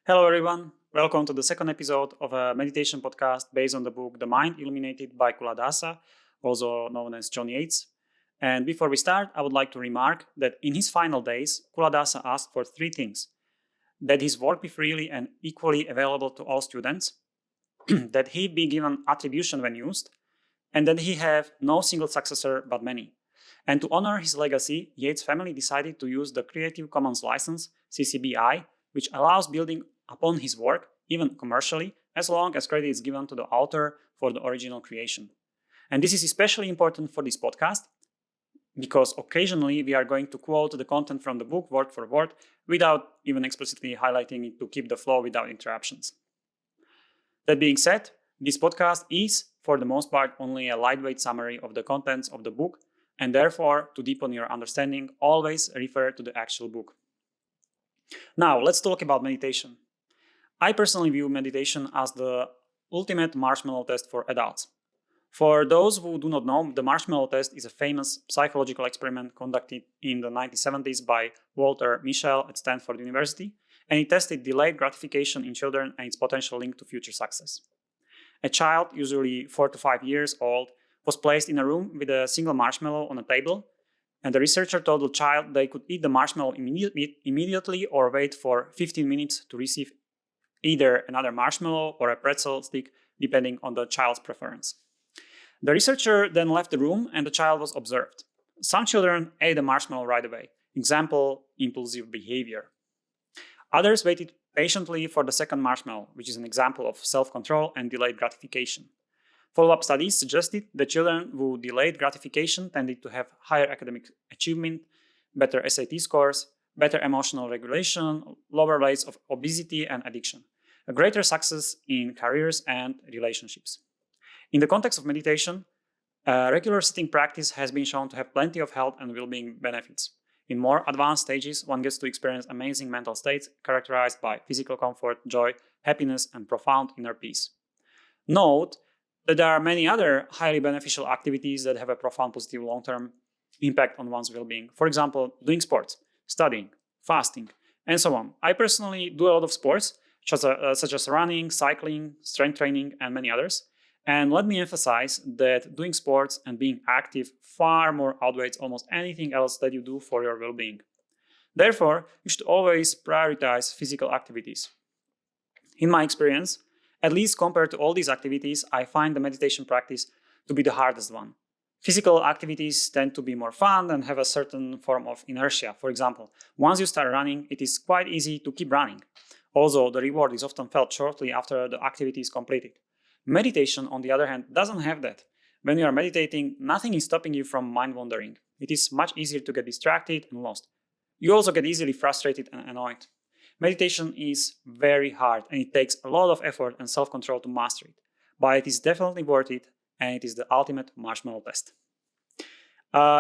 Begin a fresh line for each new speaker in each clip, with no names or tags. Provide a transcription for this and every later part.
Hello, everyone. Welcome to the second episode of a meditation podcast based on the book The Mind, Illuminated by Culadasa, also known as John Yates. And before we start, I would like to remark that in his final days, Culadasa asked for three things: that his work be freely and equally available to all students, that he be given attribution when used, and that he have no single successor but many. And to honor his legacy, Yates' family decided to use the Creative Commons license, CC BY, which allows building upon his work, even commercially, as long as credit is given to the author for the original creation. And this is especially important for this podcast, because occasionally we are going to quote the content from the book word for word without even explicitly highlighting it to keep the flow without interruptions. That being said, this podcast is, for the most part, only a lightweight summary of the contents of the book, and therefore, to deepen your understanding, always refer to the actual book. Now, let's talk about meditation. I personally view meditation as the ultimate marshmallow test for adults. For those who do not know, the marshmallow test is a famous psychological experiment conducted in the 1970s by Walter Mischel at Stanford University, and it tested delayed gratification in children and its potential link to future success. A child, usually 4 to 5 years old, was placed in a room with a single marshmallow on a table, and the researcher told the child they could eat the marshmallow immediately or wait for 15 minutes to receive either another marshmallow or a pretzel stick, depending on the child's preference. The researcher then left the room and the child was observed. Some children ate the marshmallow right away. Example, impulsive behavior. Others waited patiently for the second marshmallow, which is an example of self-control and delayed gratification. Follow-up studies suggested that children who delayed gratification tended to have higher academic achievement, better SAT scores, better emotional regulation, lower rates of obesity and addiction, a greater success in careers and relationships. In the context of meditation, regular sitting practice has been shown to have plenty of health and well-being benefits. In more advanced stages, one gets to experience amazing mental states characterized by physical comfort, joy, happiness, and profound inner peace. Note that there are many other highly beneficial activities that have a profound positive long-term impact on one's well-being. For example, doing sports, studying, fasting, and so on. I personally do a lot of sports, such as running, cycling, strength training, and many others. And let me emphasize that doing sports and being active far more outweighs almost anything else that you do for your well-being. Therefore, you should always prioritize physical activities. In my experience, at least compared to all these activities, I find the meditation practice to be the hardest one. Physical activities tend to be more fun and have a certain form of inertia. For example, once you start running, it is quite easy to keep running. Also, the reward is often felt shortly after the activity is completed. Meditation, on the other hand, doesn't have that. When you are meditating, nothing is stopping you from mind wandering. It is much easier to get distracted and lost. You also get easily frustrated and annoyed. Meditation is very hard and it takes a lot of effort and self-control to master it. But it is definitely worth it, and it is the ultimate marshmallow test.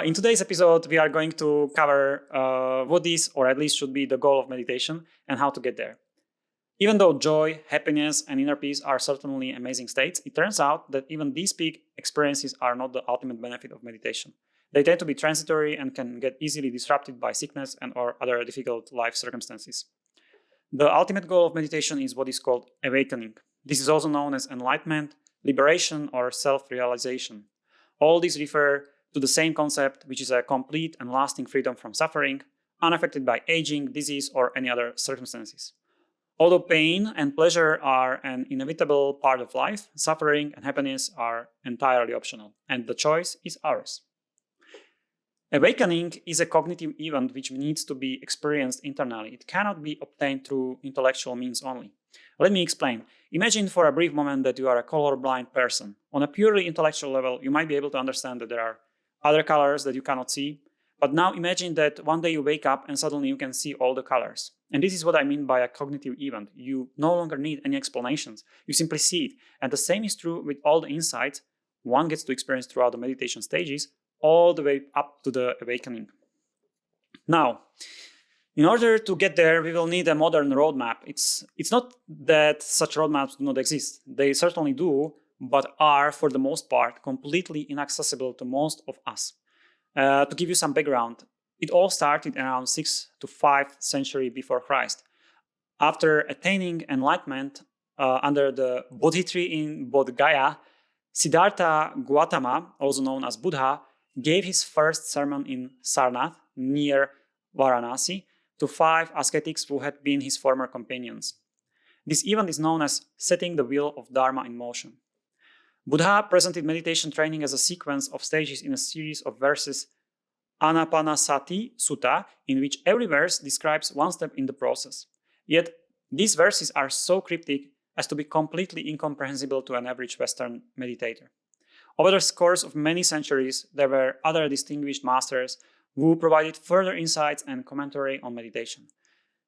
In today's episode, we are going to cover what is, or at least should be, the goal of meditation and how to get there. Even though joy, happiness, and inner peace are certainly amazing states, it turns out that even these peak experiences are not the ultimate benefit of meditation. They tend to be transitory and can get easily disrupted by sickness and or other difficult life circumstances. The ultimate goal of meditation is what is called awakening. This is also known as enlightenment, liberation, or self-realization. All these refer to the same concept, which is a complete and lasting freedom from suffering, unaffected by aging, disease, or any other circumstances. Although pain and pleasure are an inevitable part of life, suffering and happiness are entirely optional, and the choice is ours. Awakening is a cognitive event which needs to be experienced internally. It cannot be obtained through intellectual means only. Let me explain. Imagine for a brief moment that you are a colorblind person. On a purely intellectual level, you might be able to understand that there are other colors that you cannot see. But now imagine that one day you wake up and suddenly you can see all the colors. And this is what I mean by a cognitive event. You no longer need any explanations. You simply see it. And the same is true with all the insights one gets to experience throughout the meditation stages, all the way up to the awakening. Now, in order to get there, we will need a modern roadmap. It's not that such roadmaps do not exist. They certainly do, but are, for the most part, completely inaccessible to most of us. To give you some background, it all started around 6th to 5th century before Christ. After attaining enlightenment under the Bodhi tree in Bodh Gaya, Siddhartha Gautama, also known as Buddha, gave his first sermon in Sarnath, near Varanasi, to 5 ascetics who had been his former companions. This event is known as setting the wheel of Dharma in motion. Buddha presented meditation training as a sequence of stages in a series of verses, Anapanasati Sutta, in which every verse describes one step in the process. Yet, these verses are so cryptic as to be completely incomprehensible to an average Western meditator. Over the course of many centuries, there were other distinguished masters who provided further insights and commentary on meditation.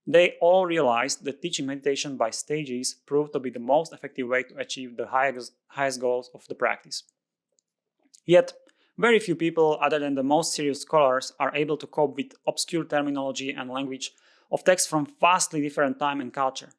They all realized that teaching meditation by stages proved to be the most effective way to achieve the highest goals of the practice. Yet, very few people, other than the most serious scholars, are able to cope with obscure terminology and language of texts from vastly different time and culture.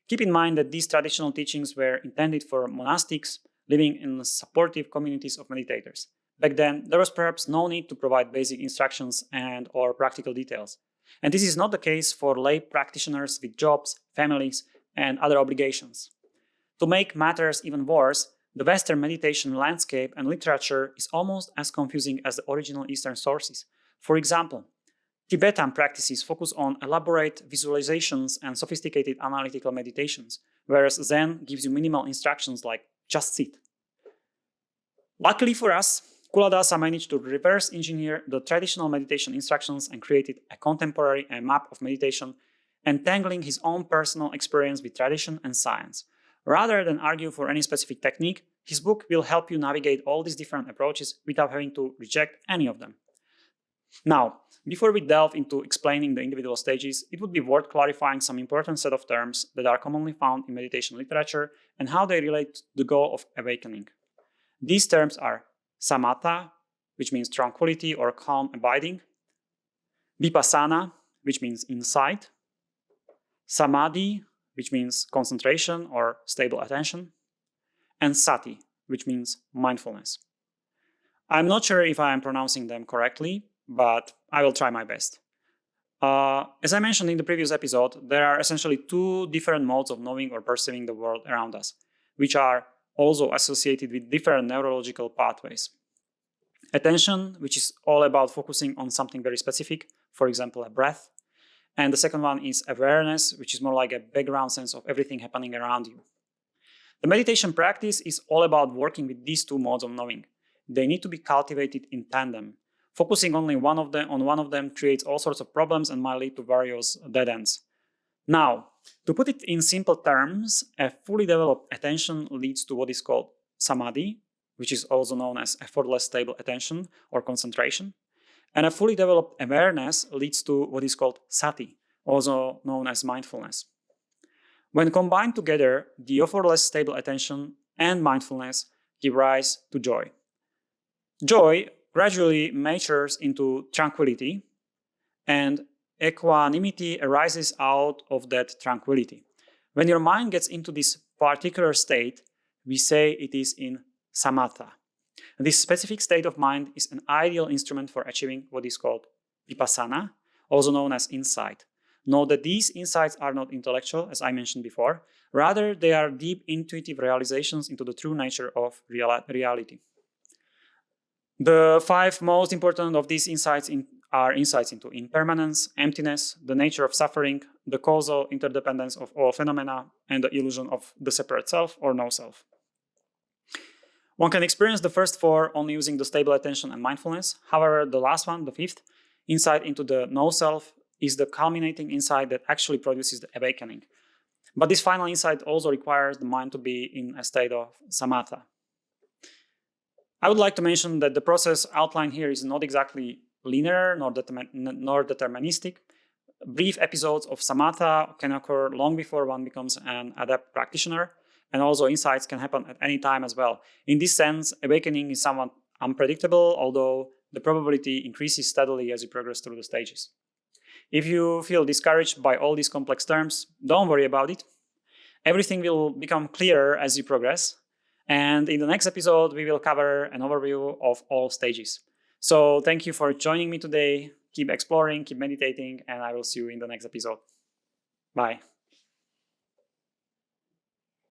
Keep in mind that these traditional teachings were intended for monastics living in supportive communities of meditators. Back then, there was perhaps no need to provide basic instructions and/or practical details. And this is not the case for lay practitioners with jobs, families, and other obligations. To make matters even worse, the Western meditation landscape and literature is almost as confusing as the original Eastern sources. For example, Tibetan practices focus on elaborate visualizations and sophisticated analytical meditations, whereas Zen gives you minimal instructions like just sit. Luckily for us, Culadasa managed to reverse engineer the traditional meditation instructions and created a contemporary map of meditation, entangling his own personal experience with tradition and science. Rather than argue for any specific technique, his book will help you navigate all these different approaches without having to reject any of them. Now, before we delve into explaining the individual stages, it would be worth clarifying some important set of terms that are commonly found in meditation literature and how they relate to the goal of awakening. These terms are samatha, which means tranquility or calm abiding, vipassana, which means insight, samadhi, which means concentration or stable attention, and sati, which means mindfulness. I'm not sure if I am pronouncing them correctly, but I will try my best. As I mentioned in the previous episode, there are essentially 2 different modes of knowing or perceiving the world around us, which are also associated with different neurological pathways. Attention, which is all about focusing on something very specific, for example, a breath. And the second one is awareness, which is more like a background sense of everything happening around you. The meditation practice is all about working with these 2 modes of knowing. They need to be cultivated in tandem. Focusing only on one of them creates all sorts of problems and might lead to various dead ends. Now, to put it in simple terms, a fully developed attention leads to what is called samadhi, which is also known as effortless stable attention or concentration. And a fully developed awareness leads to what is called sati, also known as mindfulness. When combined together, the effortless stable attention and mindfulness give rise to joy. Joy gradually matures into tranquility, and equanimity arises out of that tranquility. When your mind gets into this particular state, we say it is in samatha. This specific state of mind is an ideal instrument for achieving what is called vipassana, also known as insight. Note that these insights are not intellectual, as I mentioned before. Rather, they are deep intuitive realizations into the true nature of reality. The 5 most important of these insights are insights into impermanence, emptiness, the nature of suffering, the causal interdependence of all phenomena, and the illusion of the separate self or no self. One can experience the first 4 only using the stable attention and mindfulness. However, the last one, the 5th, insight into the no self, is the culminating insight that actually produces the awakening. But this final insight also requires the mind to be in a state of samatha. I would like to mention that the process outlined here is not exactly linear nor deterministic. Brief episodes of samatha can occur long before one becomes an adept practitioner, and also insights can happen at any time as well. In this sense, awakening is somewhat unpredictable, although the probability increases steadily as you progress through the stages. If you feel discouraged by all these complex terms, don't worry about it. Everything will become clearer as you progress. And in the next episode, we will cover an overview of all stages. So thank you for joining me today. Keep exploring, keep meditating, and I will see you in the next episode. Bye.